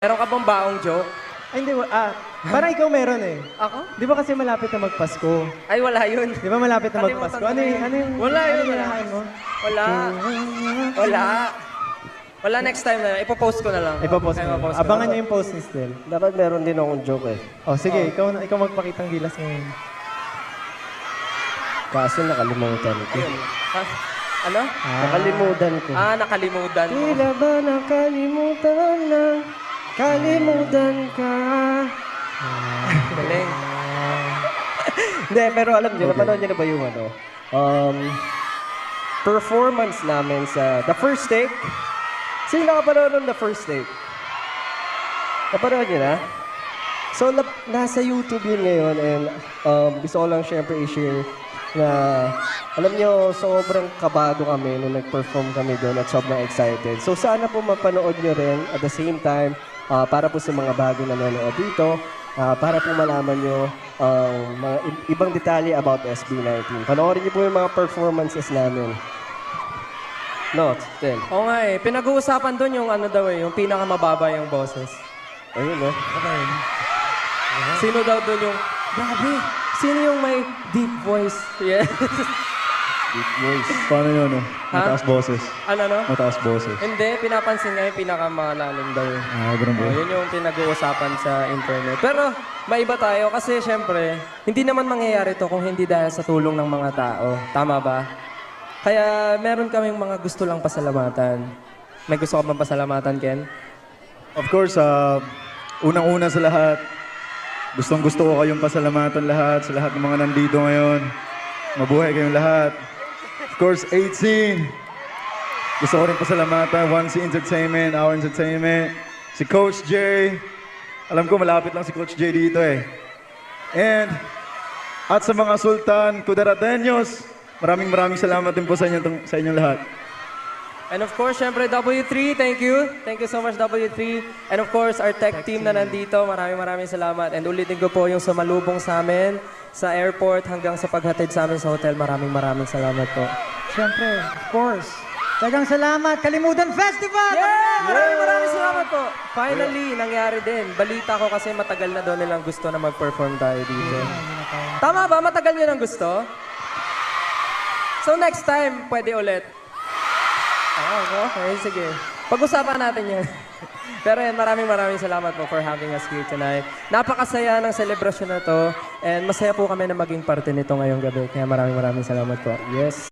Meron ka bang baong joke? Ay, hindi. Parang ikaw meron eh. Ako? Di ba kasi malapit na magpasko? Ay, wala yun. Di ba malapit na Kalimutan magpasko? ko Ano na yung, yun. ano yung, Wala ano yun, yung wala. hinahain mo? Wala. Wala. Wala, next time na. Ipopost ko na lang. Ipopost Ay, mo. ipopost ko. Abangan niyo yung post ni Stel. Dapat meron din akong joke eh. Oh, sige, ikaw magpakitang gilas ngayon. Kaso nakalimutan ko. Ha? Ano? Nakalimutan ko. Nakalimutan mo. Tila ba nakalimutan na kalimutan ka? Galing. Hindi, pero alam niyo, napanood niyo na ba yung ano? Performance namin sa The First Take. Sino nakapanood ng The First Take? Napanood niyo na? So, nasa YouTube yun ngayon and gusto ko lang syempre i-share na alam niyo, sobrang kabado kami nung nag-perform kami doon at sobrang excited. So, sana po mapanood niyo rin at the same time para po sa mga bagong nanonood dito, para po malaman nyo mga ibang detalye about SB19. Panoorin niyo po yung mga performances namin. No, Stel. Oo nga eh. Pinag-uusapan doon yung ano daw eh, yung pinakamababa yung boses. Ayun, no? Sino daw doon yung, grabe, sino yung may deep voice? Yeah. Deep voice. Paano yun, no? Mataas boses. Ano no? Mataas boses. Hindi, pinapansin nga yung pinakamalalim daw yun. Ganun ba? Yun yung pinag-uusapan sa internet. Pero maiba tayo kasi syempre, hindi naman mangyayari to kung hindi dahil sa tulong ng mga tao. Tama ba? Kaya meron kaming mga gusto lang pasalamatan. May gusto ka bang pasalamatan, Ken? Of course, unang-una sa lahat, gustong-gusto ko kayong pasalamatan lahat, sa lahat ng mga nandito ngayon. Mabuhay kayong lahat. Of course, 18. Gusto ko rin pasalamatan, 1C Entertainment, Our Entertainment, si Coach J. Alam ko, malapit lang si Coach J dito eh. And, at sa mga Sultan Kudarateños, maraming salamat din po sa inyong lahat. And of course, syempre, W3, thank you. Thank you so much, W3. And of course, our tech team na nandito, maraming salamat. And ulitin ko po yung sumalubong sa amin sa airport hanggang sa paghatid sa amin sa hotel. Maraming salamat po. Siyempre, of course. Dagang salamat, Kalimutan Festival! Yeah! Maraming salamat po. Finally, nangyari din. Balita ko kasi matagal na doon nilang gusto na mag-perform tayo dito. Tama ba? Matagal nyo nang gusto? So next time, pwede ulit. Okay, sige. Pag-usapan natin yan. Pero yan, maraming salamat po for having us here tonight. Napakasaya ng selebrasyon na to and masaya po kami na maging parte nito ngayong gabi. Kaya maraming salamat po. Yes.